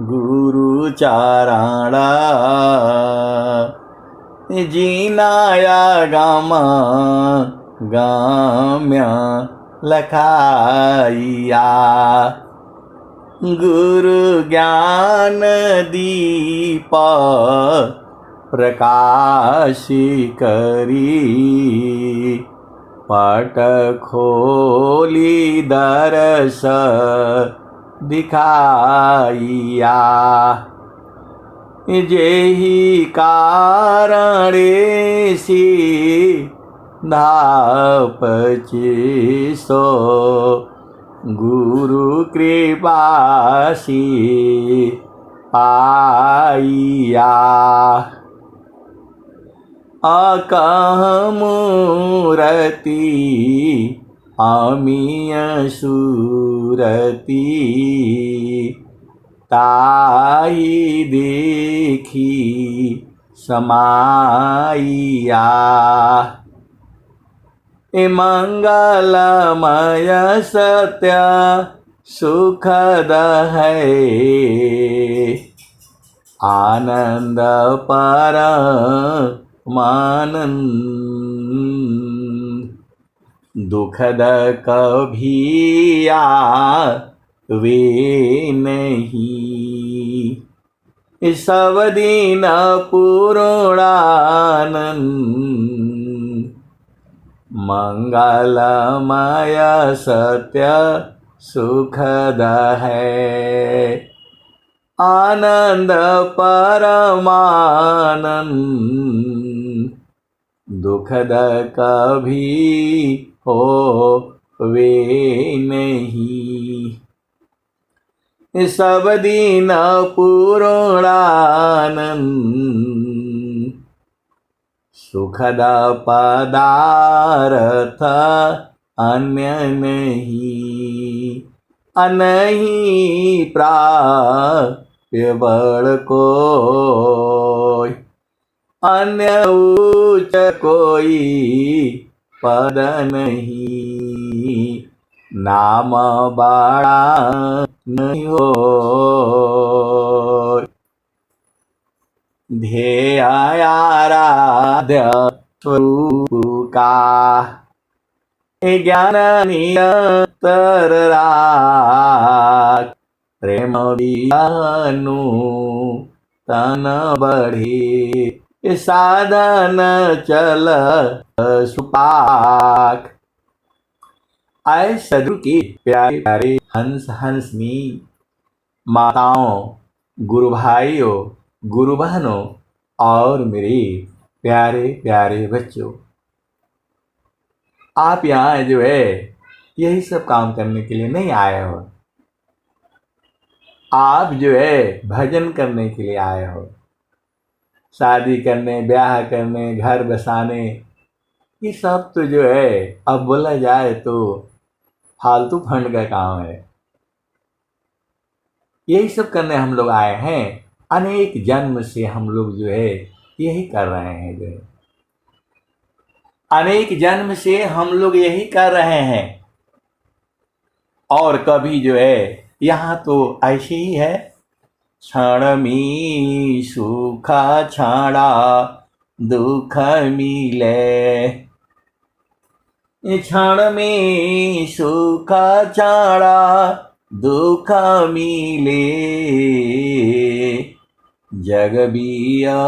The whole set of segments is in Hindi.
गुरु चरण जीनाया गामा गाम्य लखाइया गुरु ज्ञान दीप प्रकाश करी पट खोली दरस दिखाइया जेहि कारणे सी धापचे सो गुरु कृपा सी पाइया अकह मूरति अमीय सूरति ताई देखी समाइया मंगलमय सत्य सुखद है आनंद परमानंद दुखद कभी वे नहीं सब दिन पूर्णानंद मंगलमय सत्य सुखद है आनंद परमानंद दुखद कभी हो वे नहीं सब दिन पूर्णानंद सुखद पदार्थ अन्य नहीं अनहि प्राप्य बड़ कोई अन्य उच्च कोई पद नहीं नाम बड़ा नहीं हो ध्येय आराध्य स्वरूप का ज्ञान नियंतर राग प्रेम विनु तन बढ़े साधन चल सुपाक आए सदगुरु की प्यारे प्यारे हंस हंसनी माताओं गुरु भाइयों गुरु बहनों और मेरे प्यारे प्यारे बच्चों आप यहाँ जो है यही सब काम करने के लिए नहीं आए हो आप जो है भजन करने के लिए आए हो शादी करने ब्याह करने घर बसाने ये सब तो जो है अब बोला जाए तो फालतू फंड का काम है यही सब करने हम लोग आए हैं अनेक जन्म से हम लोग जो है यही कर रहे हैं जो है अनेक जन्म से हम लोग यही कर रहे हैं और कभी जो है यहाँ तो ऐसे ही है क्षण में सुख छाड़ा दुख मिले क्षण में सुख छाड़ा दुख मिले जग बिया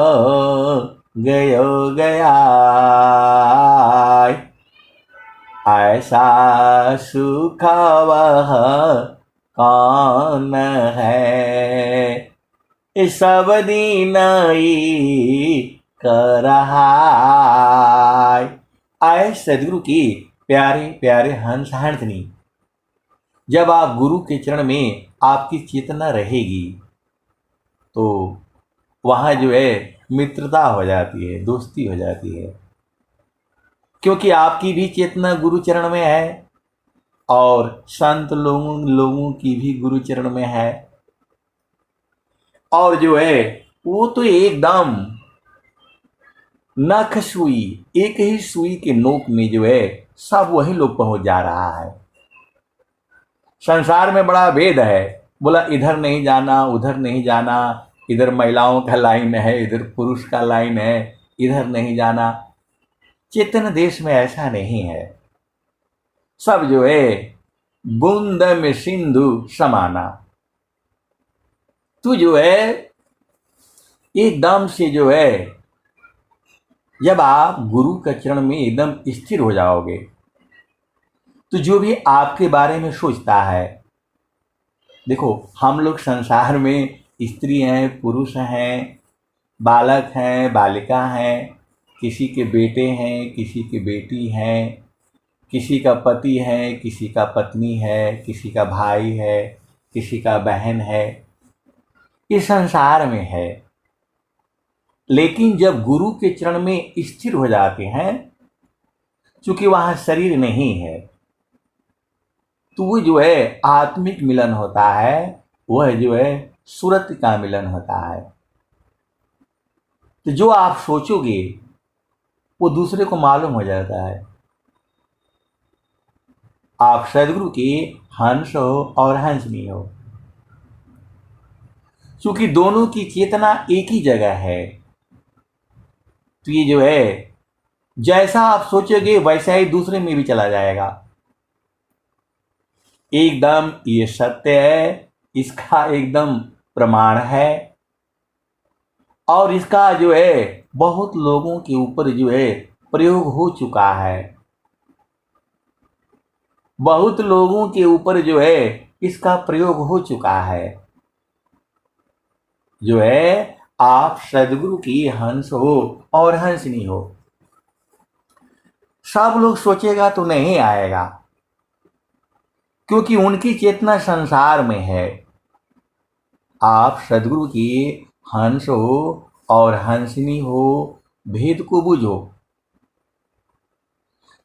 गयो गया ऐसा सुख वह कौन है सब दिन कर रहा आए सदगुरु की प्यारे प्यारे हंस हंसनी जब आप गुरु के चरण में आपकी चेतना रहेगी तो वहाँ जो है मित्रता हो जाती है दोस्ती हो जाती है क्योंकि आपकी भी चेतना गुरु चरण में है और संत लोगों की भी गुरु चरण में है और जो है वो तो एकदम नख सुई एक ही सुई के नोक में जो है सब वही लोग पहुंच जा रहा है संसार में बड़ा भेद है। बोला इधर नहीं जाना, उधर नहीं जाना, इधर महिलाओं का लाइन है, इधर पुरुष का लाइन है, इधर नहीं जाना। चेतन देश में ऐसा नहीं है। सब जो है बूंद में सिंधु समाना। तू जो है एकदम से जो है, जब आप गुरु के चरण में एकदम स्थिर हो जाओगे तो जो भी आपके बारे में सोचता है, देखो हम लोग संसार में स्त्री हैं, पुरुष हैं, बालक हैं, बालिका हैं, किसी के बेटे हैं, किसी की बेटी हैं, किसी का पति है, किसी का पत्नी है, किसी का भाई है, किसी का बहन है, इस संसार में है। लेकिन जब गुरु के चरण में स्थिर हो जाते हैं, चूंकि वहां शरीर नहीं है, तो वो जो है आत्मिक मिलन होता है, वह जो है सूरत का मिलन होता है। तो जो आप सोचोगे वो दूसरे को मालूम हो जाता है। आप सदगुरु के हंस हो और हंसनी हो, क्योंकि दोनों की चेतना एक ही जगह है। तो ये जो है जैसा आप सोचोगे वैसा ही दूसरे में भी चला जाएगा। एकदम ये सत्य है, इसका एकदम प्रमाण है। और इसका जो है बहुत लोगों के ऊपर जो है प्रयोग हो चुका है। बहुत लोगों के ऊपर जो है इसका प्रयोग हो चुका है। जो है आप सदगुरु की हंस हो और हंसनी हो। सब लोग सोचेगा तो नहीं आएगा, क्योंकि उनकी चेतना संसार में है। आप सदगुरु की हंस हो और हंसनी हो, भेद को बुझो।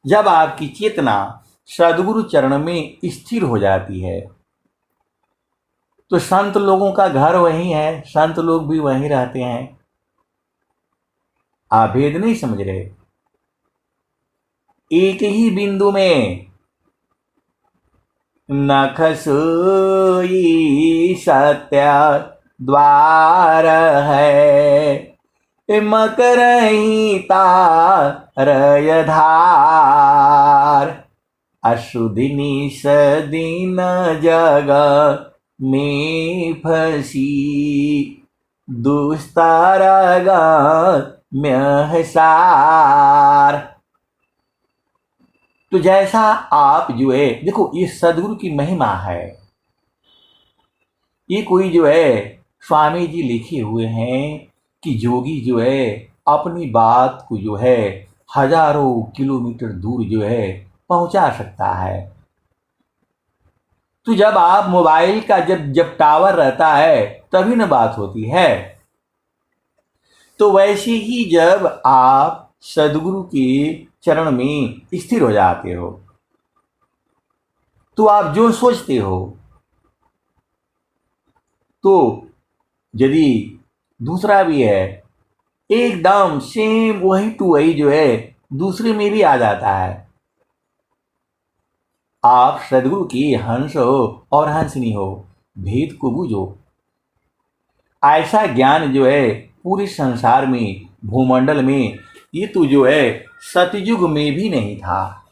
जब आपकी चेतना सदगुरु चरण में स्थिर हो जाती है तो संत लोगों का घर वही है, संत लोग भी वहीं रहते हैं। आप भेद नहीं समझ रहे। एक ही बिंदु में नख सोई सत्य द्वार है, मकरही तारय धार। अशुधिनी सदीन जग में फंसी, दुस्तर म्यहसार। तो जैसा आप जो है, देखो ये सदगुरु की महिमा है। ये कोई जो है स्वामी जी लिखे हुए हैं कि जोगी जो है अपनी बात को जो है हजारों किलोमीटर दूर जो है पहुंचा सकता है। तो जब आप मोबाइल का जब टावर रहता है तभी ना बात होती है। तो वैसे ही जब आप सदगुरु के चरण में स्थिर हो जाते हो तो आप जो सोचते हो, तो यदि दूसरा भी है एकदम सेम वही टू वही जो है दूसरे में भी आ जाता है। आप सदगुरु की हंस हो और हंसनी हो, भेद को बूझो। ऐसा ज्ञान जो है पूरे संसार में, भूमंडल में, ये तो जो है सतयुग में भी नहीं था।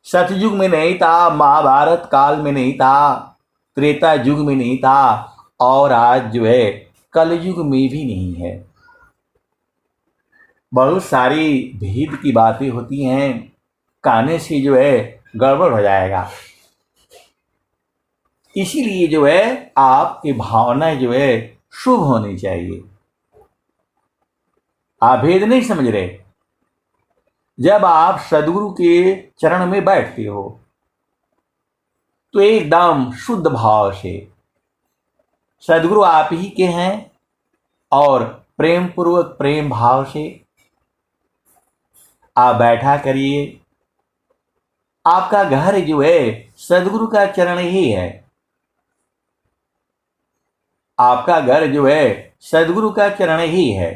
सतयुग में नहीं था, महाभारत काल में नहीं था, त्रेता युग में नहीं था, और आज जो है कलयुग में भी नहीं है। बहुत सारी भेद की बातें होती हैं, कहने से जो है गड़बड़ हो जाएगा। इसीलिए जो है आपकी भावना जो है शुभ होनी चाहिए। आप भेद नहीं समझ रहे। जब आप सदगुरु के चरण में बैठते हो तो एकदम शुद्ध भाव से सदगुरु आप ही के हैं और प्रेम पूर्वक प्रेम भाव से आप बैठा करिए। आपका घर जो है सदगुरु का चरण ही है। आपका घर जो है सदगुरु का चरण ही है।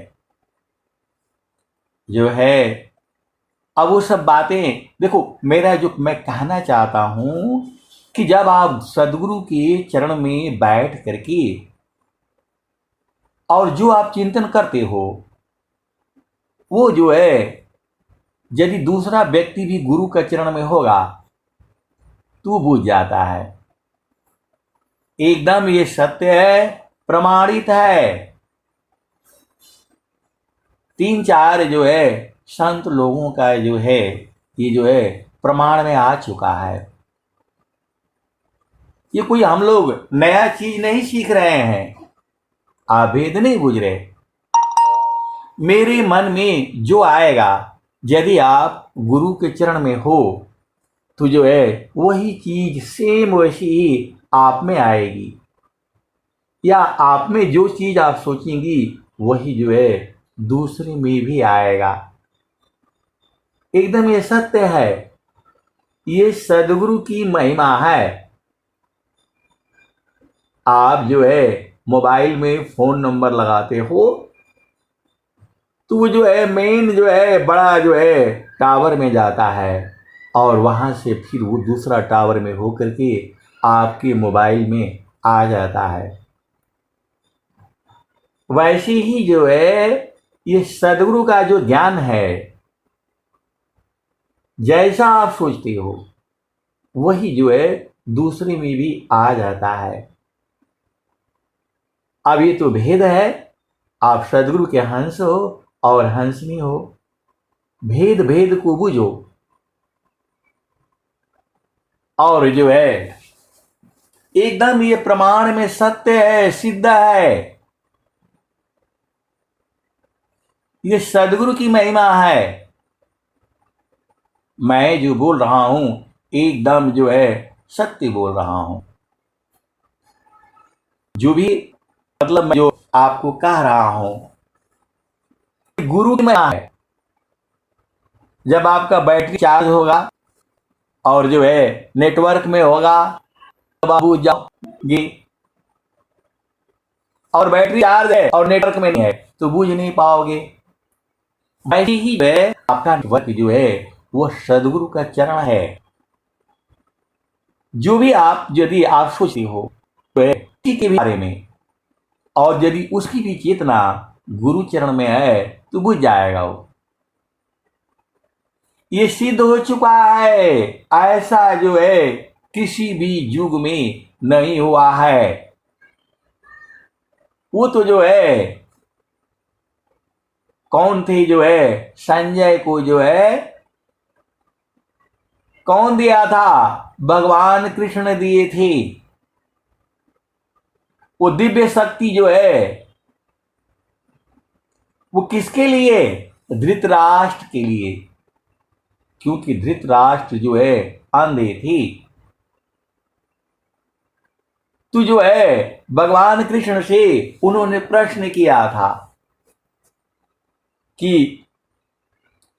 जो है अब वो सब बातें देखो, मेरा जो मैं कहना चाहता हूं कि जब आप सदगुरु के चरण में बैठ करके और जो आप चिंतन करते हो वो जो है, यदि दूसरा व्यक्ति भी गुरु के चरण में होगा तो बुझ जाता है। एकदम ये सत्य है, प्रमाणित है। 3-4 जो है संत लोगों का जो है ये जो है प्रमाण में आ चुका है। ये कोई हम लोग नया चीज नहीं सीख रहे हैं, आप भेद नहीं बुझ रहे। मेरे मन में जो आएगा, यदि आप गुरु के चरण में हो तो जो है वही चीज सेम वैसी ही आप में आएगी, या आप में जो चीज आप सोचेंगी वही जो है दूसरे में भी आएगा। एकदम ये सत्य है, ये सदगुरु की महिमा है। आप जो है मोबाइल में फोन नंबर लगाते हो तो वो जो है मेन जो है बड़ा जो है टावर में जाता है और वहां से फिर वो दूसरा टावर में होकर के आपके मोबाइल में आ जाता है। वैसे ही जो है ये सदगुरु का जो ज्ञान है, जैसा आप सोचते हो वही जो है दूसरे में भी आ जाता है। अब ये तो भेद है, आप सदगुरु के हंस हो और हंसनी हो। भेद भेद को बुझो और जो है एकदम ये प्रमाण में सत्य है, सिद्ध है। ये सदगुरु की महिमा है। मैं जो बोल रहा हूं एकदम जो है सत्य बोल रहा हूं। जो भी मतलब मैं जो आपको कह रहा हूं गुरु की महिमा है। जब आपका बैटरी चार्ज होगा और जो है नेटवर्क में होगा तब आप बुझ जाओगे, और बैटरी चार्ज है और नेटवर्क में नहीं है तो बुझ नहीं पाओगे। वैसे ही है आपका नेटवर्क जो है वो सदगुरु का चरण है। जो भी आप यदि आप सोचते हो तो किसी के बारे में, और यदि उसकी भी चेतना गुरु चरण में है तो बुझ जाएगा वो। ये सिद्ध हो चुका है, ऐसा जो है किसी भी युग में नहीं हुआ है। वो तो जो है कौन थे जो है संजय को जो है कौन दिया था? भगवान कृष्ण दिए थे। वो दिव्य शक्ति जो है वो किसके लिए? धृतराष्ट्र के लिए, क्योंकि धृतराष्ट्र जो है अंधे थे। तो जो है भगवान कृष्ण से उन्होंने प्रश्न किया था कि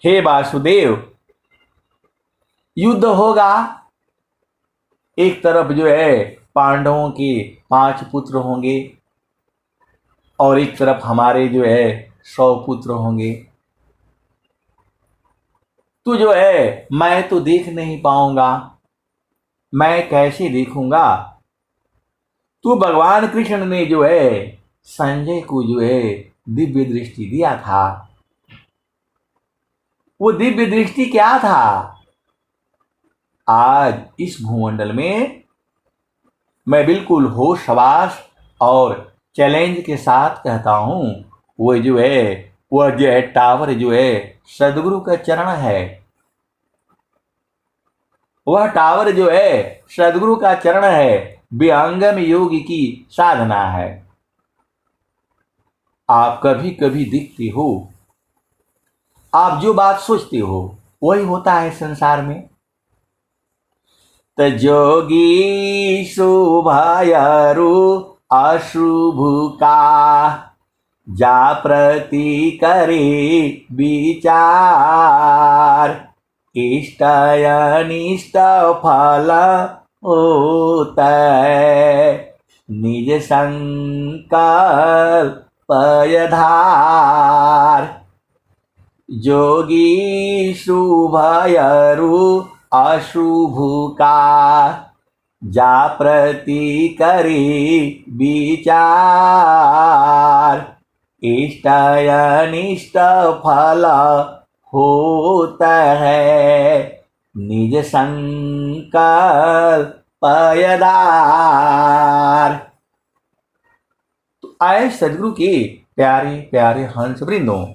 हे वासुदेव, युद्ध होगा, एक तरफ जो है पांडवों के 5 पुत्र होंगे और एक तरफ हमारे जो है 100 पुत्र होंगे। तो जो है मैं तो देख नहीं पाऊंगा, मैं कैसे देखूंगा? तो भगवान कृष्ण ने जो है संजय को जो है दिव्य दृष्टि दिया था। वो दिव्य दृष्टि क्या था? आज इस भूमंडल में मैं बिल्कुल होश हवास और चैलेंज के साथ कहता हूं, वो जो है टावर जो है सदगुरु का चरण है। वह टावर जो है सदगुरु का चरण है, विहंगम योग की साधना है। आप कभी कभी दिखते हो, आप जो बात सोचते हो वही होता है संसार में। त जोगी शुभायरु अशुभ का जा प्रति करे विचार, इष्ट अनिष्ट फल होता निज संकल्प धार। जोगी शुभयरु अशुभ का जा प्रति करी विचार, इष्ट अनिष्ट फल होता है, निज संकल्प पयदार। तो आए सदगुरु के प्यारे प्यारे हंस वृंदों,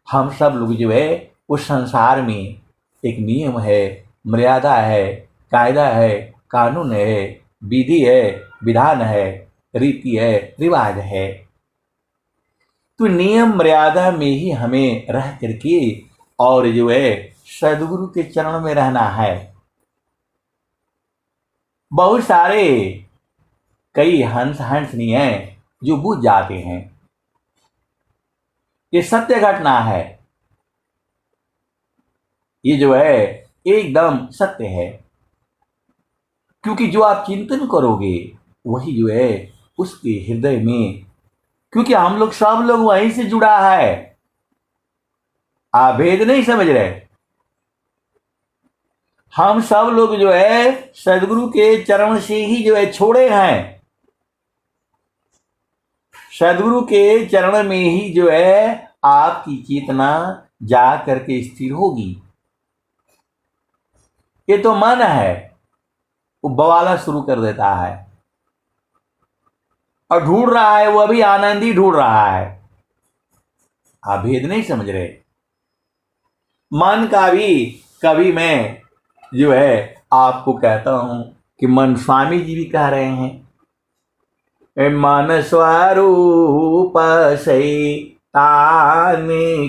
हम सब लोग जो है उस संसार में एक नियम है, मर्यादा है, कायदा है, कानून है, विधि है, विधान है, रीति है, रिवाज है। तो नियम मर्यादा में ही हमें रह करके और जो है सदगुरु के चरण में रहना है। बहुत सारे कई हंस हंसनी हैं जो बुझ जाते हैं। ये सत्य घटना है, ये जो है एकदम सत्य है। क्योंकि जो आप चिंतन करोगे वही जो है उसके हृदय में, क्योंकि हम लोग सब लोग वहीं से जुड़ा है। आप भेद नहीं समझ रहे। हम सब लोग जो है सदगुरु के चरण से ही जो है छोड़े हैं। सदगुरु के चरण में ही जो है आपकी चेतना जा करके स्थिर होगी। ये तो मन है, वो बवाला शुरू कर देता है और ढूंढ रहा है, वो अभी आनंद ही ढूंढ रहा है। आप भेद नहीं समझ रहे। मन का भी कभी मैं जो है आपको कहता हूं कि मन स्वामी जी भी कह रहे हैं, मन स्वरूप सैतानी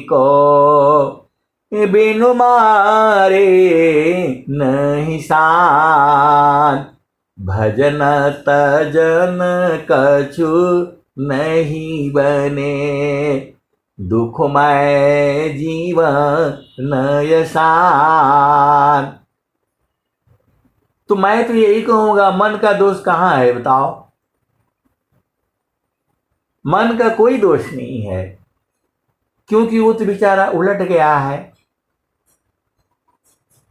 को बिनु मारे नहीं सान, भजन तजन कछु नहीं बने, दुखमय जीवन यसान। तो मैं तो यही कहूंगा, मन का दोष कहां है बताओ? मन का कोई दोष नहीं है, क्योंकि वो तो बेचारा उलट गया है।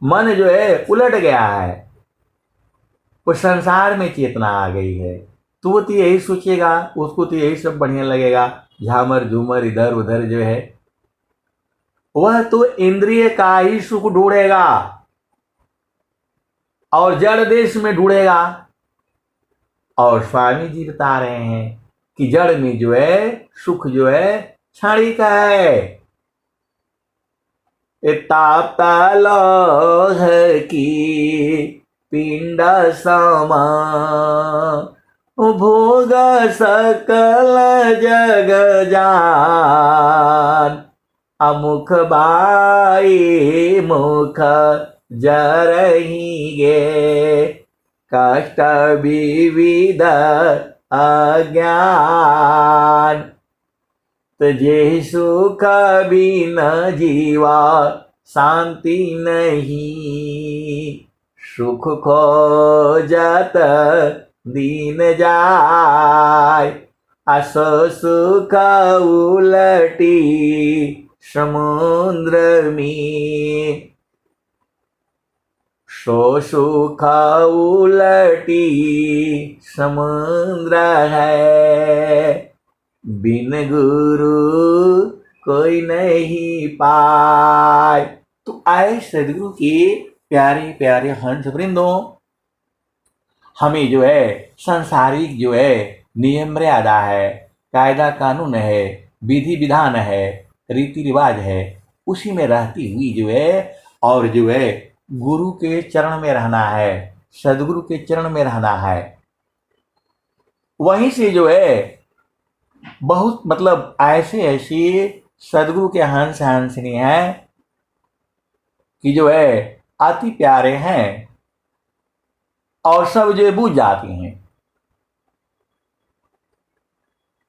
मन जो है उलट गया है, वो संसार में चेतना आ गई है। तो वो तो यही सोचेगा, उसको तो यही सब बढ़िया लगेगा, झामर झूमर इधर उधर जो है। वह तो इंद्रिय का ही सुख ढूंढेगा और जड़ देश में ढूंढेगा। और स्वामी जी बता रहे हैं कि जड़ में जो है सुख जो है क्षणिक है। ताप्ता लौह की पिंड सम, भोग सकल जग जान, अमुख बाई मुख जरहिगे, कष्ट विविध अज्ञान, जे सुख बिन जीवा शांति नहीं, सुख खोजत दीन जाय, अस सुख उलटी समुद्र में, सो सुख उलटी समुद्र है, बिन गुरु कोई नहीं पाए। तो आए सदगुरु के प्यारे प्यारे हंस वृंदों, हमें जो है सांसारिक जो है नियम मर्यादा है, कायदा कानून है, विधि विधान है, रीति रिवाज है, उसी में रहती हुई जो है और जो है गुरु के चरण में रहना है, सदगुरु के चरण में रहना है। वहीं से जो है बहुत मतलब ऐसे ऐसे सदगुरु के हंस हंसनी हैं कि जो है अति प्यारे हैं और सब जो है बूझ जाती हैं।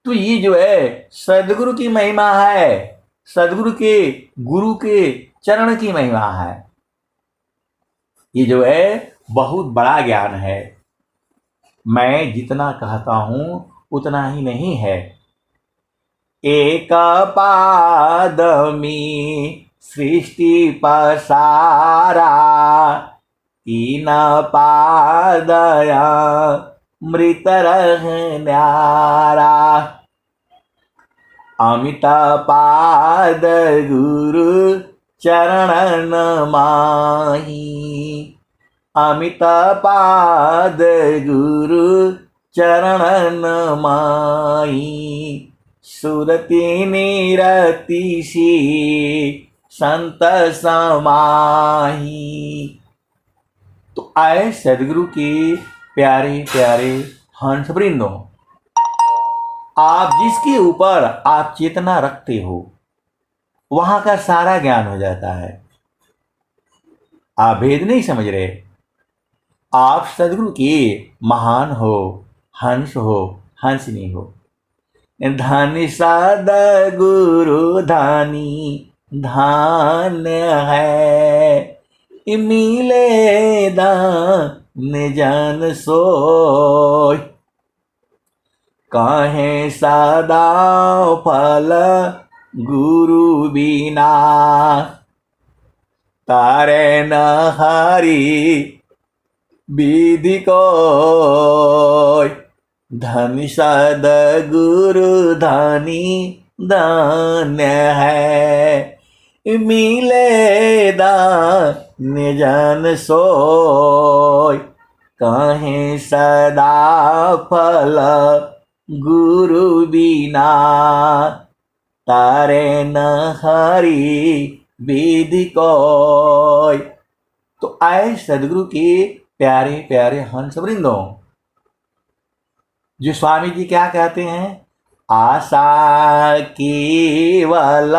तो ये जो है सदगुरु की महिमा है, सदगुरु के गुरु के चरण की महिमा है। ये जो है बहुत बड़ा ज्ञान है। मैं जितना कहता हूं उतना ही नहीं है। एक पादमी सृष्टि पसारा, कीना पादया मृत रह न्यारा। अमित पाद गुरु चरणन माही। अमित पाद गुरु चरणन माही। सुरति निरति सी संत समाही। तो आए सदगुरु के प्यारे प्यारे हंस वृंदों, आप जिसके ऊपर आप चेतना रखते हो वहां का सारा ज्ञान हो जाता है। आप भेद नहीं समझ रहे। आप सदगुरु के महान हो, हंस हो, हंसनी हो। धन सदगुरु धानी धान है। मिले दान जन सोय। काहे सदा फल गुरु बिना। तारे न हरि विधि कोय। धन सदगुरु धनी धन्य है। मिले दान जन सोय। काहे सदा फल गुरु बिना। तारे न हरि विधि कोय। तो आए सदगुरु के प्यारे प्यारे हंस वृंदों, जो स्वामी जी क्या कहते हैं, आशा केवल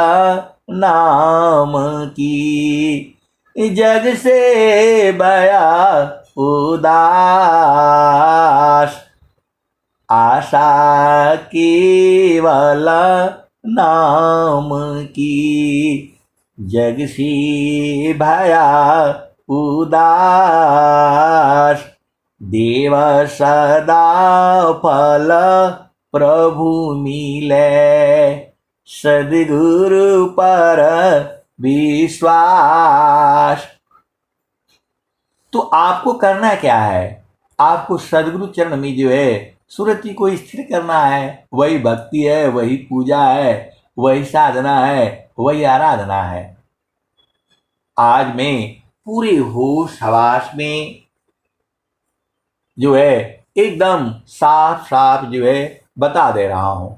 नाम की। जग से बया उदास। आशा केवल नाम की। जग से भया उदास। देव सदा फल प्रभु मिले। सद्गुरु पर विश्वास। तो आपको करना क्या है, आपको सद्गुरु चरण में जो है सुरति को स्थिर करना है। वही भक्ति है, वही पूजा है, वही साधना है, वही आराधना है। आज मैं पूरे होश हवास में जो है एकदम साफ साफ जो है बता दे रहा हूं।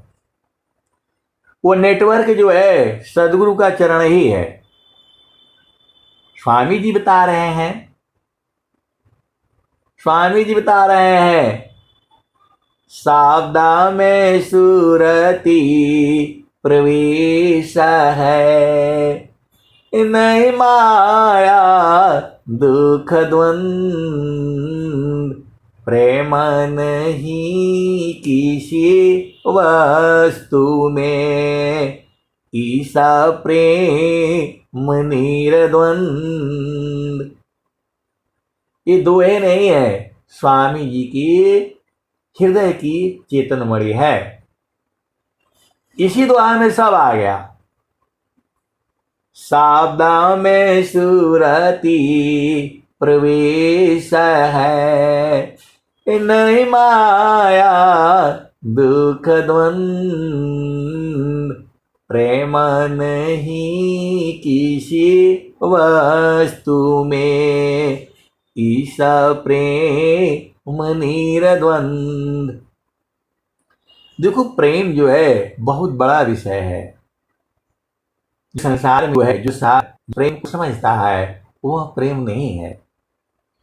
वो नेटवर्क जो है सदगुरु का चरण ही है। स्वामी जी बता रहे हैं, स्वामी जी बता रहे हैं, सावधा में सुरति प्रवेश है। नहीं माया दुख द्वंद। प्रेम नहीं किसी वस्तु में। ईसा प्रेम निर्द्वंद। ये दोहे नहीं है, स्वामी जी की हृदय की चेतन मणि है। इसी दुआ में सब आ गया। सावधा में सुरति प्रवेश है। नहीं माया दुख द्वंद। प्रेम नहीं किसी वस्तु में। ईसा प्रेम निर्द्वंद। देखो, प्रेम जो है बहुत बड़ा विषय है। संसार में जो है, जो प्रेम को समझता है वह प्रेम नहीं है,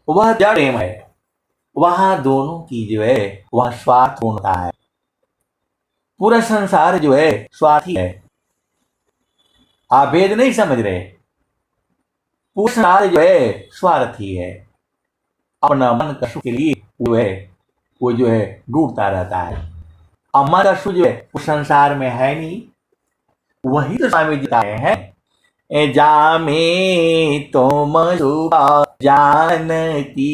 वह जड़ प्रेम है। वहां दोनों की जो है वह स्वार्थपूर्णता है। पूरा संसार जो है स्वार्थी है। आप भेद नहीं समझ रहे। पूरा संसार जो है स्वार्थी है। अपना मन का सुख के लिए वो जो है ढूंढता रहता है। अमर का सुख जो है उस संसार में है नहीं। वही तो स्वामी जी आए हैं, जामे तुम सुख जानती।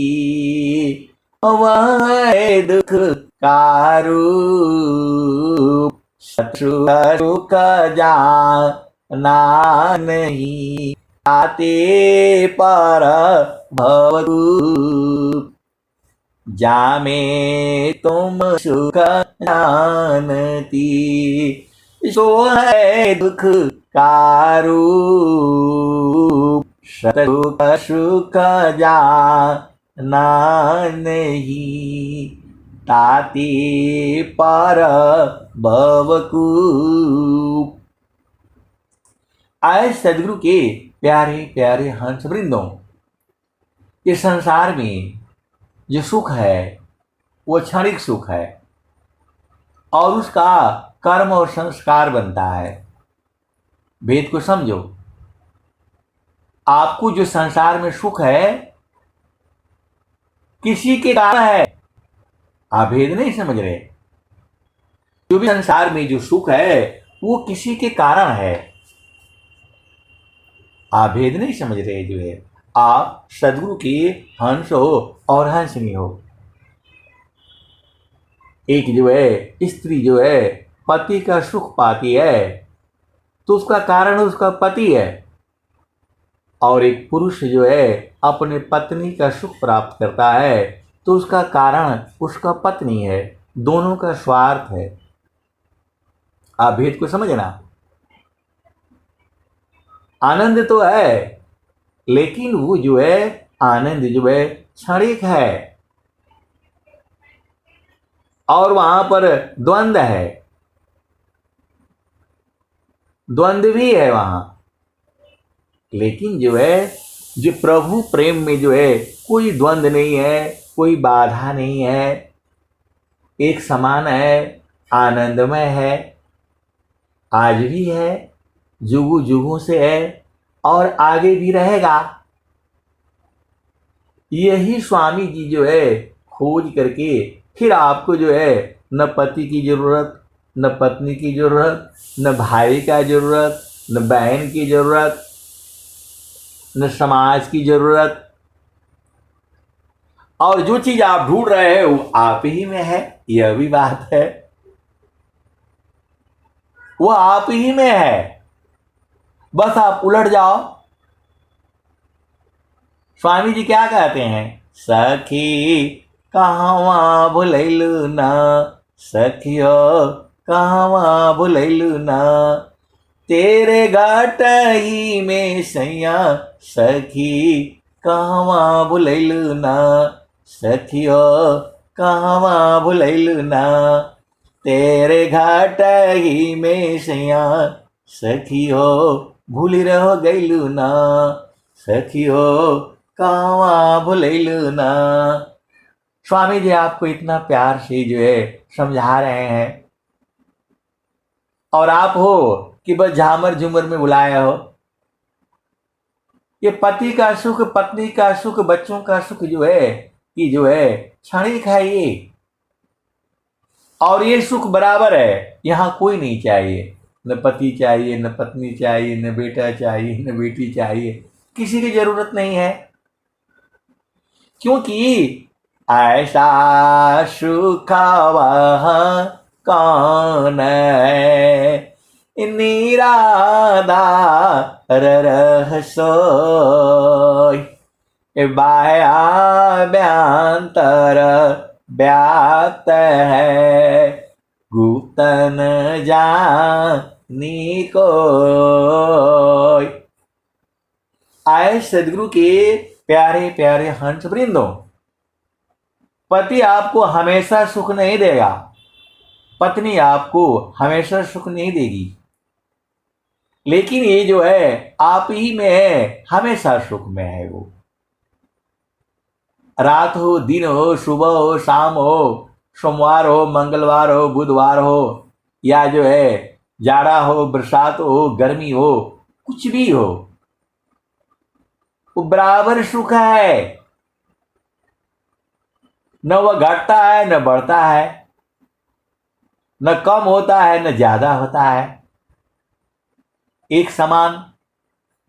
वह दुख का रूप। सुख जाना नहीं। ताते पर भवतु जामे तुम सुख जानती सो है दुख कारू सुख सुख जाना नहीं ताते पर भवकू। आए सदगुरु के प्यारे प्यारे हंस वृंदों, इस संसार में जो सुख है वो क्षणिक सुख है और उसका कर्म और संस्कार बनता है। भेद को समझो। आपको जो संसार में सुख है किसी के कारण है, आप भेद नहीं समझ रहे। जो भी संसार में जो सुख है वो किसी के कारण है, आप भेद नहीं समझ रहे। जो है आप सदगुरु के हंस हो और हंसनी हो। एक जो है स्त्री जो है पति का सुख पाती है तो उसका कारण उसका पति है, और एक पुरुष जो है अपने पत्नी का सुख प्राप्त करता है तो उसका कारण उसका पत्नी है। दोनों का स्वार्थ है। आप भेद को समझना। आनंद तो है लेकिन वो जो है आनंद जो है क्षणिक है और वहां पर द्वंद्व है, द्वंद्व भी है वहां। लेकिन जो है जो प्रभु प्रेम में जो है कोई द्वंद्व नहीं है, कोई बाधा नहीं है, एक समान है, आनंदमय है, आज भी है, जुगु जुगों से है और आगे भी रहेगा। यही स्वामी जी जो है खोज करके फिर आपको जो है न पति की जरूरत, न पत्नी की जरूरत, न भाई का जरूरत, न बहन की जरूरत, न समाज की जरूरत, और जो चीज आप ढूंढ रहे हैं वो आप ही में है। यह भी बात है, वो आप ही में है, बस आप उलट जाओ। स्वामी जी क्या कहते हैं? सखी कहवा भुलैलु ना, सखियो कहवा भुलैलु ना, तेरे घाट ही में सैया सखी कहवा भुलैलु ना, सखियो कहवा भुलैलु ना, तेरे घाट ही में सैया सखियो भूली रह गैलु ना, सखियो कहवा भुलैलु ना। स्वामी जी आपको इतना प्यार से जो है समझा रहे हैं और आप हो कि बस झामर झूमर में बुलाए हो। ये पति का सुख, पत्नी का सुख, बच्चों का सुख जो है ये जो है क्षणिक है ये, और ये सुख बराबर है। यहाँ कोई नहीं चाहिए, न पति चाहिए, न पत्नी चाहिए, न बेटा चाहिए, न बेटी चाहिए, किसी की जरूरत नहीं है। क्योंकि ऐसा सुख वह कौन है, निराधार रह सोई, बाह्याभ्यंतर व्याप्त है, गुप्त न जानी कोई। आए सदगुरु के प्यारे प्यारे हंस वृंदों, पति आपको हमेशा सुख नहीं देगा, पत्नी आपको हमेशा सुख नहीं देगी, लेकिन ये जो है आप ही में है, हमेशा सुख में है। वो रात हो, दिन हो, सुबह हो, शाम हो, सोमवार हो, मंगलवार हो, बुधवार हो, या जो है जाड़ा हो, बरसात हो, गर्मी हो, कुछ भी हो, वो बराबर सुख है। न वह घटता है न बढ़ता है, न कम होता है न ज्यादा होता है, एक समान।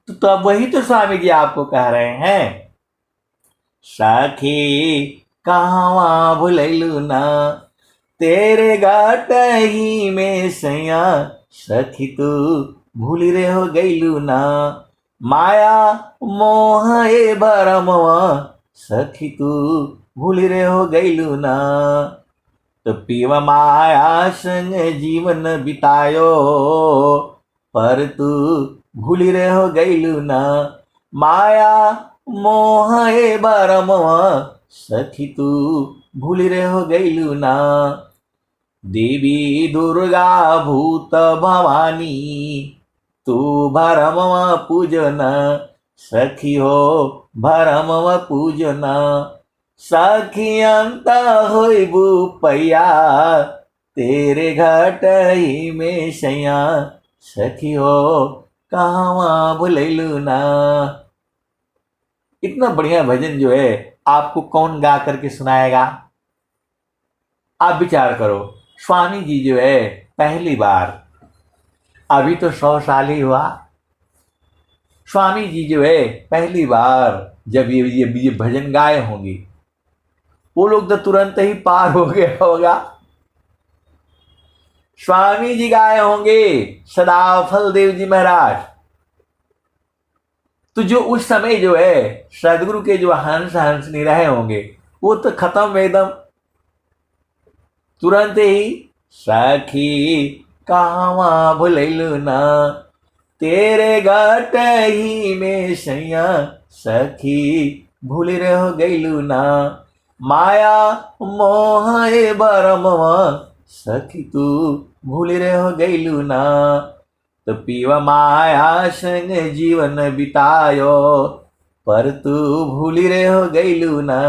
तो तब वही तो स्वामी जी आपको कह रहे हैं, सखी कहवा भुलैलु ना, तेरे घाट ही में सैया सखी तू भूली रे हो गैलु ना, माया मोह ए भरमवा सखी तू भूली रे हो गईलू ना। तो पीव माया संग जीवन बितायो पर तू भूली रे हो गईलू ना। माया मोह ए भरमवा सखी तू भूली रे हो गईलू ना। देवी दुर्गा भूत भवानी तू भरमवा पूजन सखी हो भरमवा पूजन। सखी अंत होइबू पैया तेरे घट ही में सैया सखी हो कहवा भुलैलू ना। इतना बढ़िया भजन जो है आपको कौन गा करके सुनाएगा? आप विचार करो। स्वामी जी जो है पहली बार, अभी तो 100 साल ही हुआ, स्वामी जी जो है पहली बार जब ये भजन गाए होंगे, वो लोग तो तुरंत ही पार हो गया होगा। स्वामी जी गाए होंगे सदाफल देव जी महाराज, तो जो उस समय जो है सदगुरु के जो हंस हंसनी रहे होंगे वो तो खत्म एकदम तुरंत ही। सखी कहवा भुलैलू ना तेरे घट ही में सैया सखी भूल रह गईलू ना। माया मोह ए भरमवा सखी तू भूल रह गईलू ना। तो पीवा माया संग जीवन बितायो पर तू भूली रह गईलू ना।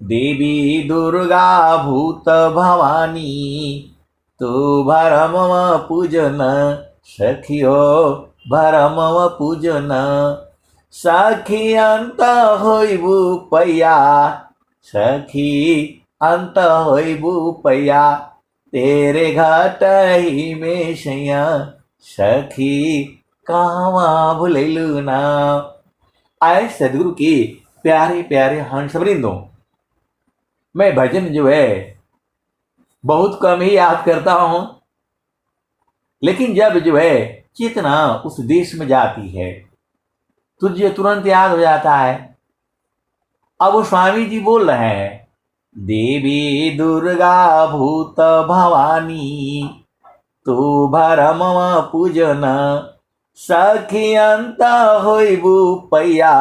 देवी दुर्गा भूत भवानी तू भरमवा पूजन सखी हो भरमवा पूजन। सखी अंत होइबू पैया सखी अंत होइबू पैया तेरे घट ही में सैया सखी कहवा भुलैलू ना। आए सदगुरु की प्यारे प्यारे हंस वृंदों, मैं भजन जो है बहुत कम ही याद करता हूं, लेकिन जब जो है चेतना उस देश में जाती है तुझे तुरंत याद हो जाता है। अब वो स्वामी जी बोल रहे हैं, देवी दुर्गा भूत भवानी तू भरमवा पूजन सखी अंत होइबू पैया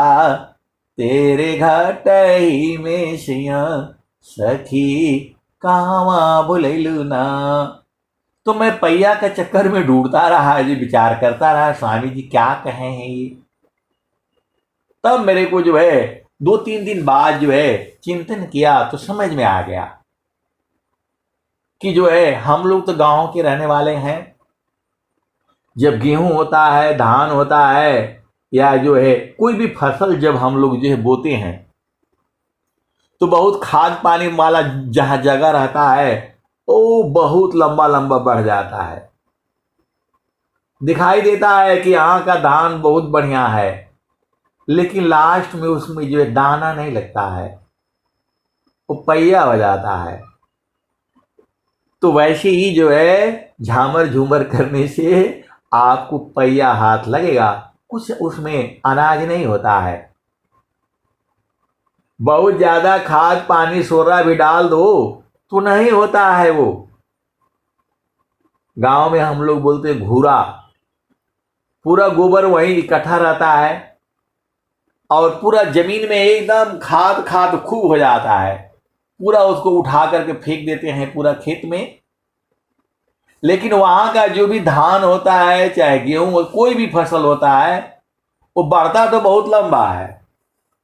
तेरे घट ही में सैया सखी कहवा भुलैलू ना। तो मैं पैया के चक्कर में ढूंढता रहा, जी विचार करता रहा स्वामी जी क्या कहे हैं ये। तब मेरे को जो है 2-3 दिन बाद जो है चिंतन किया तो समझ में आ गया कि जो है हम लोग तो गांव के रहने वाले हैं। जब गेहूं होता है, धान होता है, या जो है कोई भी फसल जब हम लोग जो है बोते हैं तो बहुत खाद पानी वाला जहां जगह रहता है वो बहुत लंबा लंबा बढ़ जाता है। दिखाई देता है कि यहाँ का धान बहुत बढ़िया है, लेकिन लास्ट में उसमें जो है दाना नहीं लगता है, वो पैया हो जाता है। तो वैसे ही जो है झामर झूमर करने से आपको पैया हाथ लगेगा, कुछ उसमें अनाज नहीं होता है। बहुत ज्यादा खाद पानी सोरा भी डाल दो तो नहीं होता है। वो गांव में हम लोग बोलते हैं घूरा, पूरा गोबर वहीं इकट्ठा रहता है और पूरा जमीन में एकदम खाद खाद खूब हो जाता है। पूरा उसको उठा करके फेंक देते हैं पूरा खेत में। लेकिन वहां का जो भी धान होता है, चाहे गेहूं, कोई भी फसल होता है, वो बढ़ता तो बहुत लंबा है,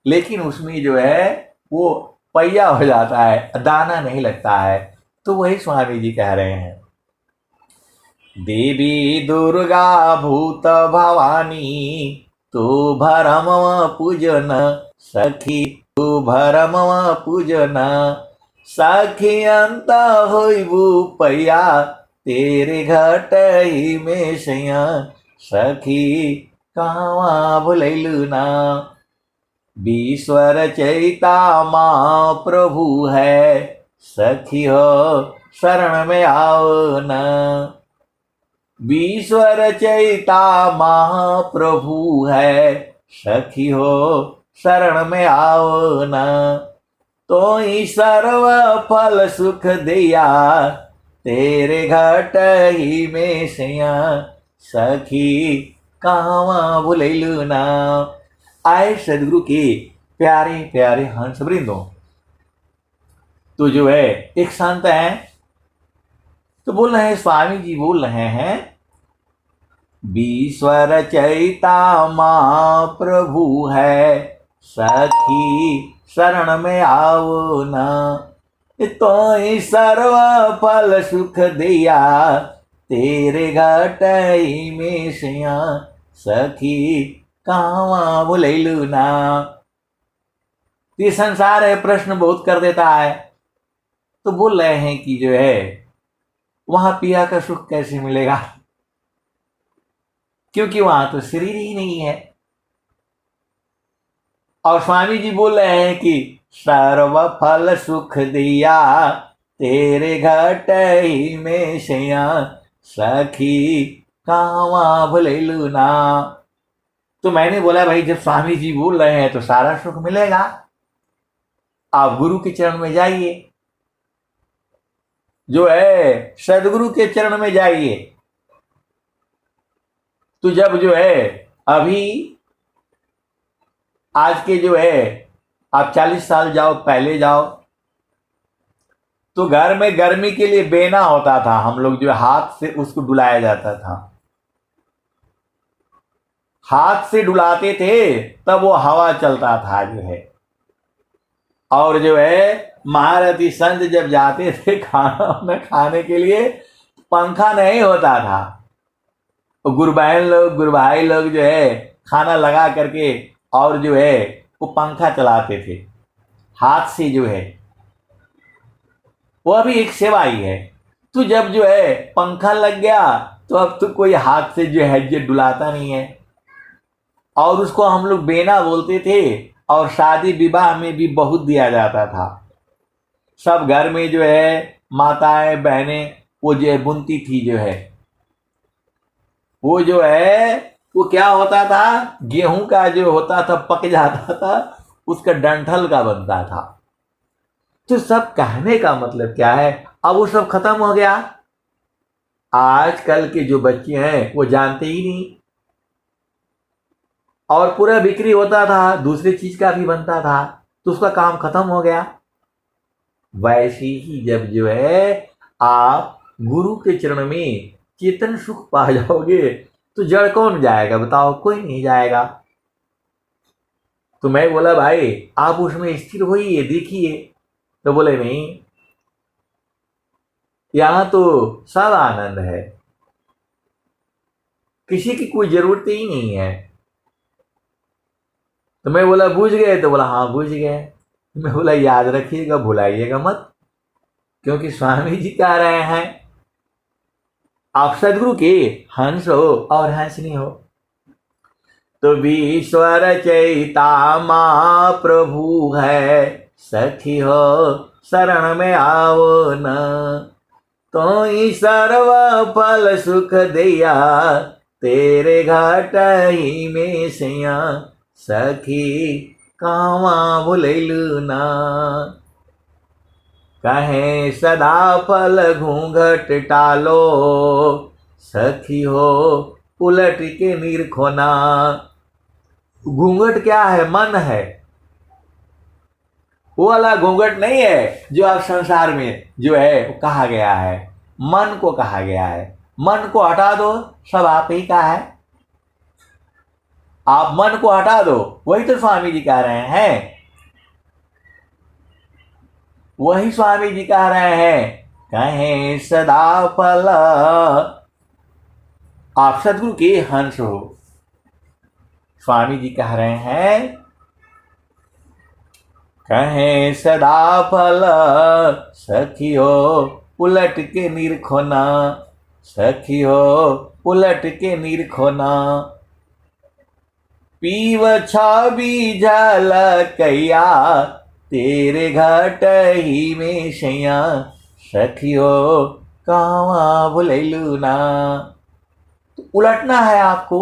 लेकिन उसमें जो है वो पैया हो जाता है, दाना नहीं लगता है। तो वही स्वामी जी कह रहे हैं, देवी दुर्गा भूत भवानी तू भरमवा पूजन सखी तू भरमवा पूजन। सखी अंत होइबू पैया तेरे घट ही में सैया सखी कहवा भुलैलू ना। विश्वर चैता माँ प्रभु है सखी हो शरण में आओ न। विश्व रचयिता महाप्रभु है, सखी हो शरण में आओ न। तो ही सर्व फल सुख दिया, तेरे घट ही में सैया, सखी कहाँ भुलैलू ना। आए सदगुरु के प्यारे प्यारे हंस वृंदों, तो जो है एक संत है, तो बोल रहे हैं, स्वामी जी बोल रहे हैं, विश्व रचयिता महाप्रभु है, सखी शरण में आओ न। तो ही सर्व फल सुख दिया, तेरे घट ही में सैया, सखी कहाँ भुलैलू ना। ये संसार है, प्रश्न बहुत कर देता है। तो बोल रहे हैं कि जो है वहां पिया का सुख कैसे मिलेगा, क्योंकि वहां तो शरीर ही नहीं है। और स्वामी जी बोल रहे हैं कि सर्व फल सुख दिया, तेरे घट ही में सैया, सखी कहाँ भुलैलू ना। तो मैंने बोला भाई, जब स्वामी जी बोल रहे हैं तो सारा सुख मिलेगा, आप गुरु के चरण में जाइए, जो है सदगुरु के चरण में जाइए। तो जब जो है अभी आज के जो है आप 40 साल जाओ पहले जाओ, तो घर में गर्मी के लिए बेना होता था, हम लोग जो हाथ से उसको डुलाया जाता था, हाथ से डुलाते थे, तब वो हवा चलता था जो है। और जो है महारथी संत जब जाते थे खाना खाने के लिए, पंखा नहीं होता था, तो गुरु भाई लोग जो है खाना लगा करके और जो है वो पंखा चलाते थे हाथ से, जो है वो भी एक सेवा ही है। तो जब जो है पंखा लग गया, तो अब तो कोई हाथ से जो है जो डुलाता नहीं है, और उसको हम लोग बेना बोलते थे। और शादी विवाह में भी बहुत दिया जाता था, सब घर में जो है माताएं बहनें वो जो है बुनती थी, जो है वो जो है वो क्या होता था, गेहूं का जो होता था पक जाता था, उसका डंठल का बनता था। तो सब कहने का मतलब क्या है, अब वो सब खत्म हो गया। आजकल के जो बच्चे हैं वो जानते ही नहीं, और पूरा बिक्री होता था, दूसरी चीज का भी बनता था, तो उसका काम खत्म हो गया। वैसे ही जब जो है आप गुरु के चरण में चेतन सुख पा जाओगे, तो जड़ कौन जाएगा बताओ, कोई नहीं जाएगा। तो मैं बोला भाई आप उसमें स्थिर होइए, देखिए। तो बोले नहीं, यहां तो सब आनंद है, किसी की कोई जरूरत ही नहीं है। तो मैं बोला बूझ गए, तो बोला हाँ बूझ गए। मैं बोला याद रखिएगा, भुलाइएगा मत, क्योंकि स्वामी जी कह रहे हैं आप सदगुरु के हंस हो और हंसनी हो। तो विश्व रचयिता महाप्रभु है, सखी हो शरण में आओ न। तो ही सर्व फल सुख दिया, तेरे घट ही में सैया, सखी कहाँ भुलैलू ना। कहे सदा फल घूंघट टालो, सखी हो उलट के निरखोना। घूंघट क्या है, मन है, वो वाला घूंघट नहीं है जो आप संसार में जो है कहा गया है, मन को कहा गया है। मन को हटा दो, सब आप ही का है, आप मन को हटा दो। वही तो स्वामी जी कह रहे हैं, वही स्वामी जी कह रहे हैं, कहें सदा फल, आप सदगुरु के हंस हो। स्वामी जी कह रहे हैं, कहें सदा फल, सखी हो उलट के निरखोना, सखी हो उलट के निरखोना। पीव छवि झलकैया, तेरे घट ही में सैया, सखी हो कहाँ भुलैलू ना। तो उलटना है आपको।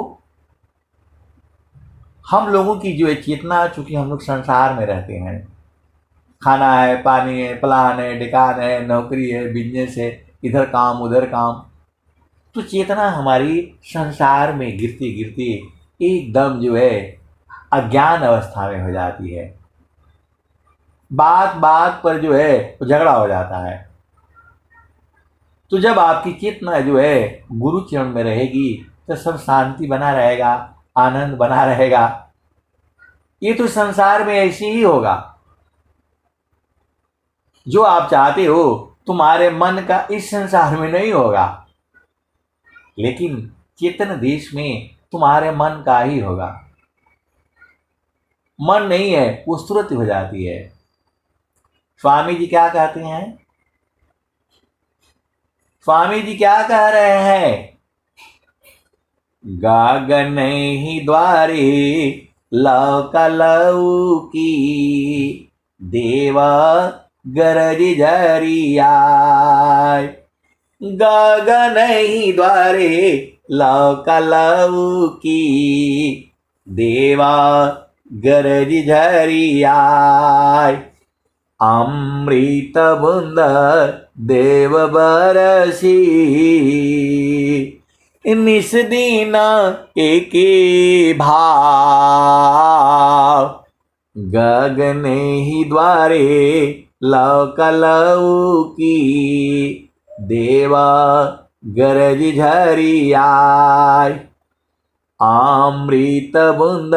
हम लोगों की जो है चेतना, चूंकि हम लोग संसार में रहते हैं, खाना है, पानी है, प्लान है, ठिकान है, नौकरी है, बिजनेस है, इधर काम उधर काम, तो चेतना हमारी संसार में गिरती गिरती एकदम जो है अज्ञान अवस्था में हो जाती है। बात बात पर जो है वो झगड़ा हो जाता है। तो जब आपकी चेतना जो है गुरु चरण में रहेगी तो सब शांति बना रहेगा, आनंद बना रहेगा। ये तो संसार में ऐसे ही होगा। जो आप चाहते हो तुम्हारे मन का इस संसार में नहीं होगा, लेकिन चेतन देश में तुम्हारे मन का ही होगा। मन नहीं है वो सुरति हो जाती है। स्वामी जी क्या कहते हैं? स्वामी जी क्या कह रहे हैं? गगन ही द्वारे लौकी देवा गरज झरियाय। गगन ही द्वारे लौकी देवा गरज झरियाय। अमृत बूंद देव बरसी निस दिन एक भाव। गगन ही द्वारे लौकी देवा गरज झरियाय। अमृत बूंद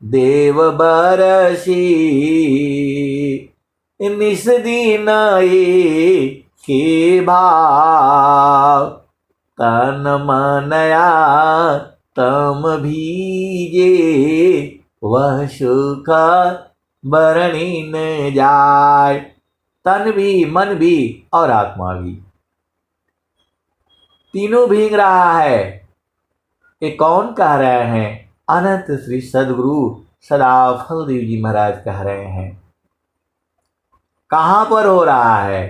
देव बरसी निस दिन के भाव। तन मनया तम भीजे वह सुख बरनी न जाय। तन भी, मन भी और आत्मा भी, तीनों भीग रहा है। ये कौन कह रहे हैं? अनंत श्री सदगुरु सदाफल देव जी महाराज कह रहे हैं। कहां पर हो रहा है?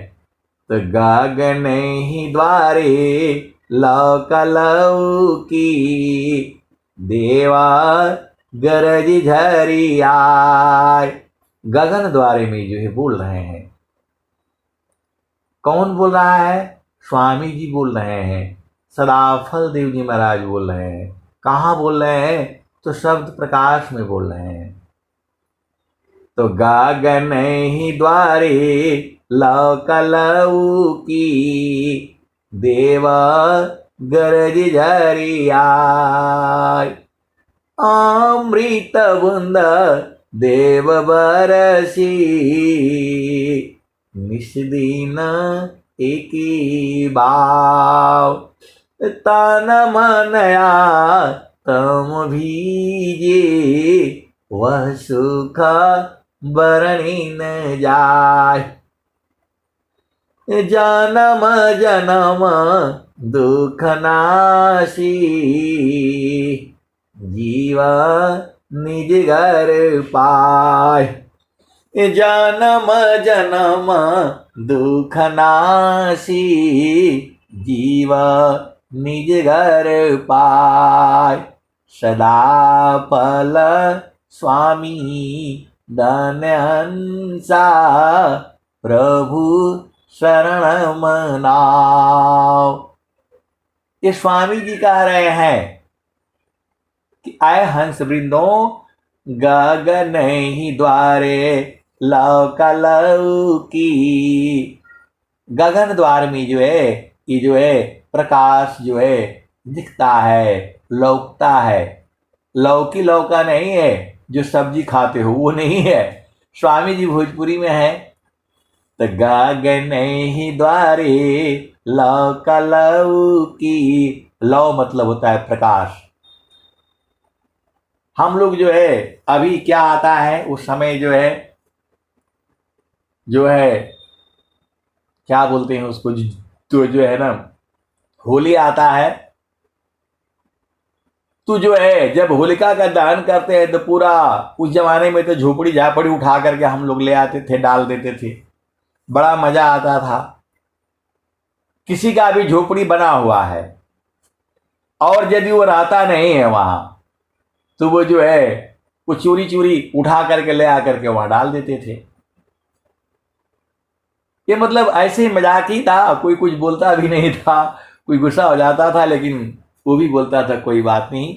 तो गगन ही द्वारे लौकी देवा गरज झरियाय। गगन द्वारे में जो है बोल रहे हैं। कौन बोल रहा है? स्वामी जी बोल रहे हैं, सदाफल देव जी महाराज बोल रहे हैं। कहाँ बोल रहे हैं? तो शब्द प्रकाश में बोल रहे हैं। तो गगन ही द्वारे लौकी देवा गरज झरियाय। अमृत बूंद देव बरसी निस दिन एक भाव। तन मनया तम भीजे वह सुख बरनी न जाय। जन्म जन्म दुख नाशी जीवा निज घर पाय। जन्म जन्म दुख नाशी जीवा निज घर पाय। सदा फल स्वामी धन्यंसा प्रभु शरण मनाओ। ये स्वामी जी कह रहे हैं कि आए हंस वृंदों गगन ही द्वारे लौकी। गगन द्वार में जो है ये जो है प्रकाश जो है दिखता है, लौकता है। लौकी लौका नहीं है जो सब्जी खाते हो, वो नहीं है। स्वामी जी भोजपुरी में है। तो गगन ही द्वारे लौकी। लौ मतलब होता है प्रकाश। हम लोग जो है अभी क्या आता है उस समय जो है क्या बोलते हैं उसको, तो जो है ना होली आता है। तो जो है जब होलिका का दहन करते हैं तो पूरा उस जमाने में तो झोपड़ी झापड़ी उठा करके हम लोग ले आते थे, डाल देते थे, बड़ा मजा आता था। किसी का भी झोपड़ी बना हुआ है और यदि वो रहता नहीं है वहां तो वो जो है वो चोरी चोरी उठा करके ले आकर के वहां डाल देते थे। ये मतलब ऐसे ही मजाक ही था, कोई कुछ बोलता भी नहीं था, कोई गुस्सा हो जाता था लेकिन वो भी बोलता था कोई बात नहीं।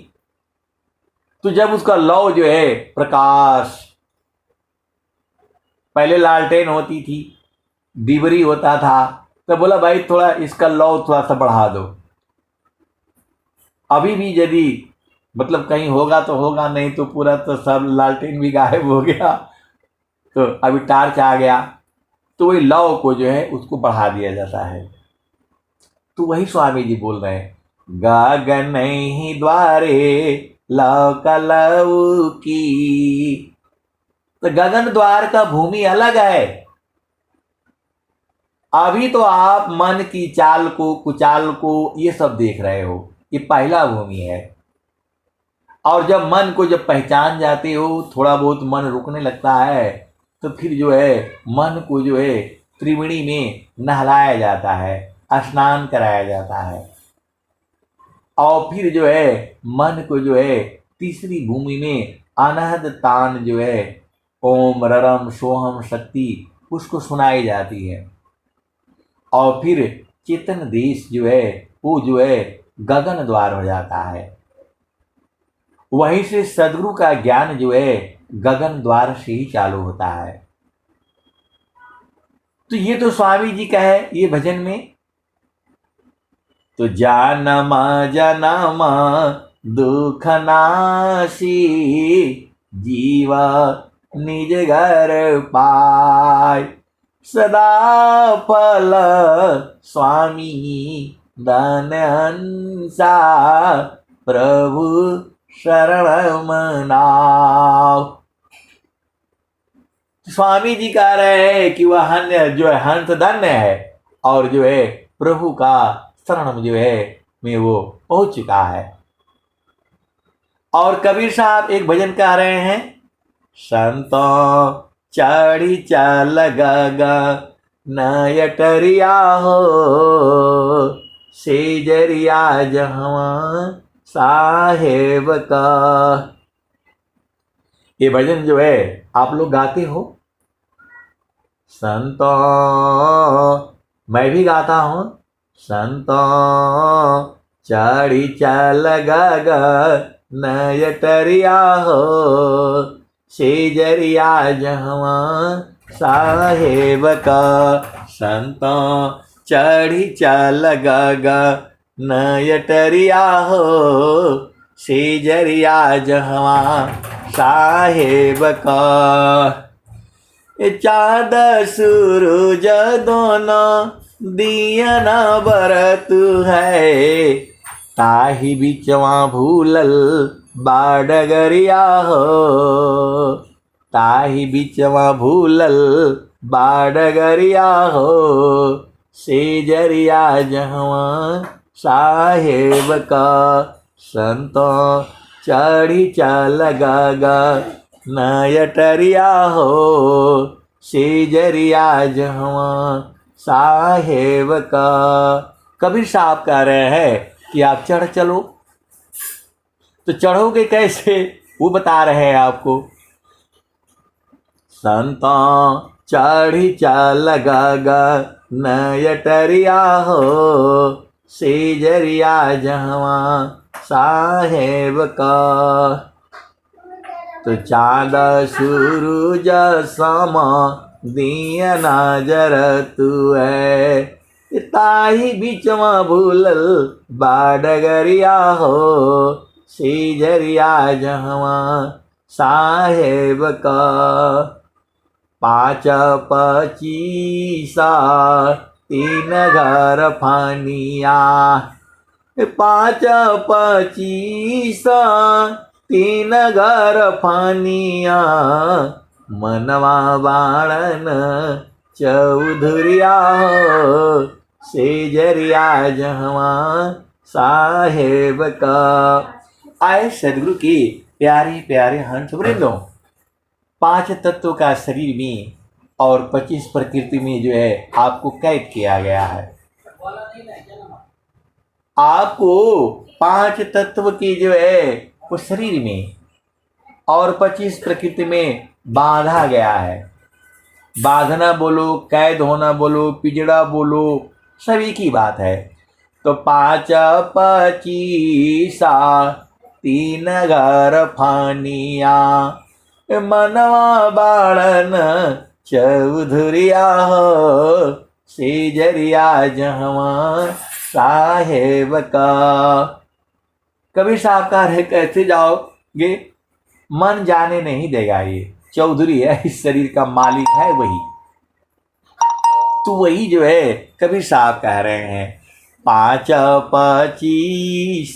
तो जब उसका लौ जो है प्रकाश, पहले लालटेन होती थी, डिबरी होता था, तो बोला भाई थोड़ा इसका लौ थोड़ा सा बढ़ा दो। अभी भी यदि मतलब कहीं होगा तो होगा, नहीं तो पूरा तो सब लालटेन भी गायब हो गया, तो अभी टार्च आ गया, तो वही लौ को जो है उसको बढ़ा दिया जाता है। तो वही स्वामी जी बोल रहे हैं, गगन ही द्वारे लौ कलऊ की। तो गगन द्वार का भूमि अलग है। अभी तो आप मन की चाल को, कुचाल को ये सब देख रहे हो, ये पहला भूमि है। और जब मन को जब पहचान जाते हो, थोड़ा बहुत मन रुकने लगता है, तो फिर जो है मन को जो है त्रिवेणी में नहलाया जाता है, स्नान कराया जाता है, और फिर जो है मन को जो है तीसरी भूमि में अनहद तान जो है ओम ररम सोहम शक्ति उसको सुनाई जाती है। और फिर चेतन देश जो है वो जो है गगन द्वार हो जाता है। वहीं से सदगुरु का ज्ञान जो है गगन द्वार से ही चालू होता है। तो ये तो स्वामी जी का है ये भजन में। तो जानमा जनमा दुख नाशी, जीवा निज घर पाय, सदा फल स्वामी धन हंसा, प्रभु शरण मनाओ। स्वामी जी कह रहे हैं कि वह हन्य जो है हंस धन्य है, और जो है प्रभु का शरण जो है में वो पहुंच चुका है। और कबीर साहब एक भजन कह रहे हैं, संतो चढ़ी चल नयटरिया हो, सेजरिया जहवा साहेब का। ये भजन जो है आप लोग गाते हो, संतो मैं भी गाता हूं। संतो चढ़ी चल नयटरिया हो, सेजरिया जहवा साहेब का। संतो चढ़ी चल नयटरिया हो, सेजरिया जहवा साहेब का। चाँद सूरज दोनों दियन बरत है, ताही बिचवा भूलल बाडगरिया हो, ताही बिचवा भूलल बाडगरिया हो, सेजरिया जहवा साहेब का। संतो चढ़ी चल नयटरिया हो, सेजरिया जहवा साहेब का। कबीर साहब कह रहे हैं कि आप चढ़ चलो। तो चढ़ोगे कैसे वो बता रहे हैं आपको। संतो चढ़ी चल नयटरिया हो, सेजरिया जहवा साहेब का। तो चाँद सूरज सम दिया नजर तू है, ताही बिचवा भूलल बाडगरिया हो, सेजरिया जहवा साहेब का। 5 25 3 घर फानिया, 5 25 3 घर फानिया, मनवा बाणन चौधरिया हो, सेजरिया जहवा साहेब का। आए सदगुरु की प्यारे प्यारे हंस वृंदों, 5 तत्वों का शरीर में और 25 प्रकृति में जो है आपको कैद किया गया है। आपको 5 तत्व की जो है वो शरीर में और 25 प्रकृति में बांधा गया है। बांधना बोलो, कैद होना बोलो, पिजड़ा बोलो, सभी की बात है। तो 5 25 3 घर फानिया, मनवा बाड़न चौधुरिया हो, सेजरिया जहवा साहेब का। कबीर साहब का रह कैसे जाओगे, मन जाने नहीं देगा। ये चौधरी है, इस शरीर का मालिक है वही। तो वही जो है कबीर साहब कह रहे हैं 5 25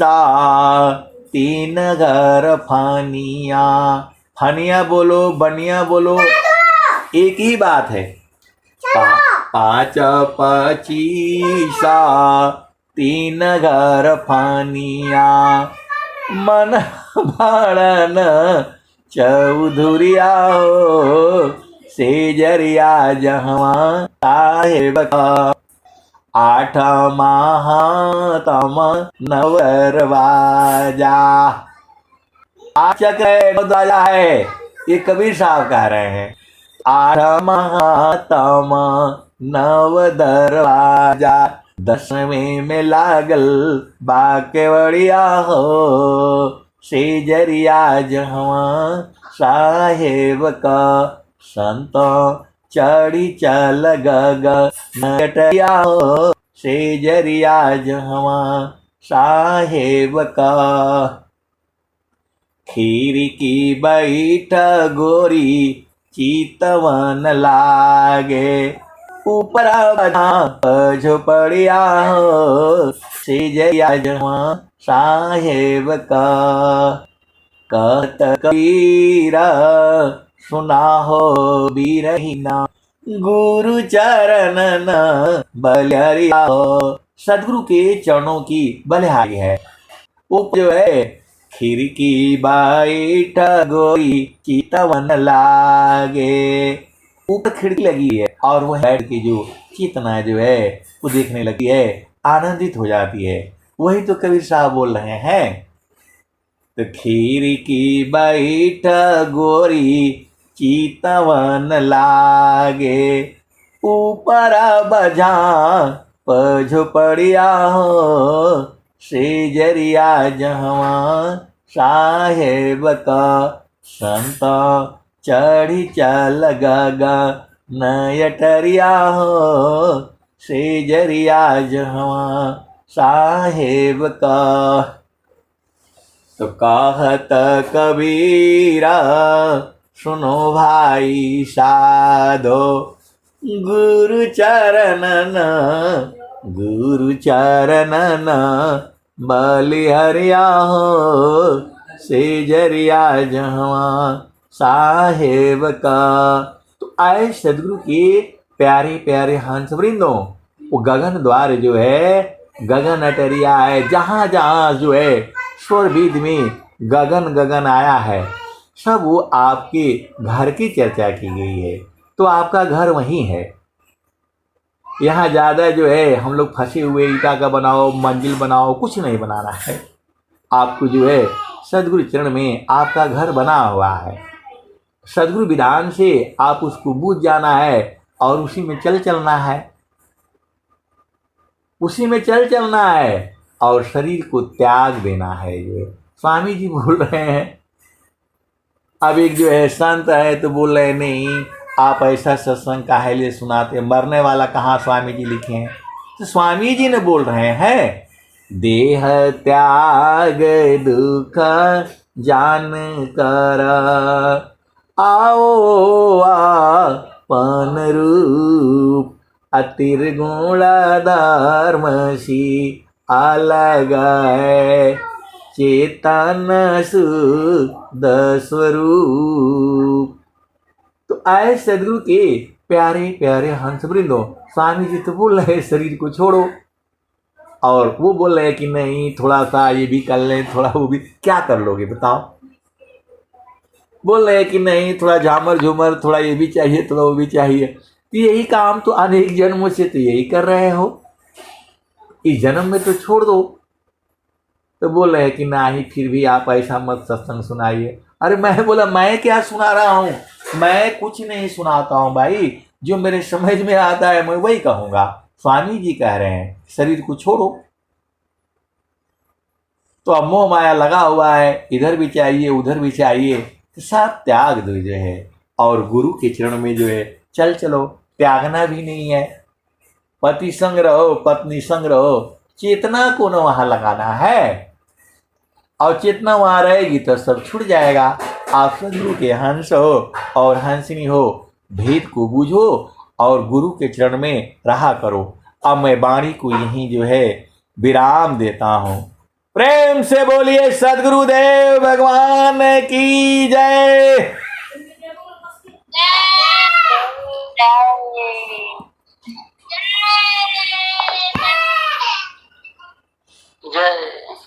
3 घर फानिया। फानिया बोलो, बनिया बोलो, एक ही बात है। 5 25 3 घर फानिया, मन भाड़न चौधुरिया हो, सेजरिया जहवा साहेब का। 8 महातम नवरवाजा। चक्र द्वाजा है, ये कबीर साहब कह रहे हैं। 8 महातम नव दरवाजा, 10वें में लागल बाकेवड़िया हो, सेजरिया जहवा साहेब का। संत चढ़ी चल गगनटिया हो, सेजरिया जहवा साहेब का। खीर की बैठ गोरी चितवन लागे, ऊपर झोपड़िया हो, सेजरिया जहवा साहेब का। कहत कबीरा सुना हो बीरहीना, गुरु चरण न बलिहारिया हो। सदगुरु के चरणों की बलिहारी है। वो जो है खिड़की बैठ गोरी चितवन लागे, ऊपर खिड़की लगी है और वो बैठ के जो चेतना जो है वो देखने लगी है, आनंदित हो जाती है। वही तो कबीर साहब बोल रहे हैं। तो खिड़की बैठ गोरी चितवन लागे, ऊपर बजा झोपड़िया हो, सेजरिया जहवा साहेब का। संत चढ़ी चल गगनटिया हो, सेजरिया जहवा साहेब का। तो कहत कबीरा सुनो भाई साधो, गुरु चरणन बलिहरिया हो, सेजरिया जहवा साहेब का। तो आए सदगुरु के प्यारे प्यारे हंस वृंदों, वो गगन द्वार जो है गगन अटरिया है, जहाँ जहाँ जो है स्वर बीज में गगन गगन आया है, सब वो आपके घर की चर्चा की गई है। तो आपका घर वहीं है। यहाँ ज़्यादा जो है हम लोग फंसे हुए ईटा का बनाओ, मंजिल बनाओ, कुछ नहीं बनाना है। आपको जो है सदगुरु चरण में आपका घर बना हुआ है। सदगुरु विधान से आप उसको बूझ जाना है और उसी में चलना है, उसी में चलना है और शरीर को त्याग देना है। जो स्वामी जी बोल रहे हैं। अब एक जो है संत है तो बोल रहे नहीं आप ऐसा सत्संग काहे लिए सुनाते, मरने वाला कहाँ स्वामी जी लिखे हैं। तो स्वामी जी ने बोल रहे हैं, देह त्याग दुख जान कर, आओ आपन रूप, अतिर्गुण धर्मसी अलग है, चेतन शुद्ध स्वरूप। तो आए सदगुरु के प्यारे प्यारे हंस वृंदों, स्वामी जी तो बोल रहे शरीर को छोड़ो, और वो बोल रहे कि नहीं थोड़ा सा ये भी कर लें, थोड़ा वो भी। क्या कर लोगे बताओ। बोल रहे कि नहीं थोड़ा झामर झूमर, थोड़ा ये भी चाहिए, थोड़ा वो भी चाहिए। तो यही काम तो अनेक जन्मों से तो यही कर रहे हो, इस जन्म में तो छोड़ दो। तो बोल रहे कि नहीं, फिर भी आप ऐसा मत सत्संग सुनाइए। अरे मैं बोला, मैं क्या सुना रहा हूँ, मैं कुछ नहीं सुनाता हूँ भाई, जो मेरे समझ में आता है मैं वही कहूँगा। स्वामी जी कह रहे हैं शरीर को छोड़ो। तो अब मोह माया लगा हुआ है, इधर भी चाहिए उधर भी चाहिए, तो सब त्याग दो जो है, और गुरु के चरण में जो है चल चलो। त्यागना भी नहीं है, पति संग रहो पत्नी संग रहो, चेतना को न वहां लगाना है, और चेतना वहां रहेगी तो सब छूट जाएगा। आप सदगुरु के हंस हो और हंसनी हो, भेद को बूझो और गुरु के चरण में रहा करो। अब मैं वाणी को यहीं जो है विराम देता हूं। प्रेम से बोलिए सदगुरुदेव भगवान की जय। जय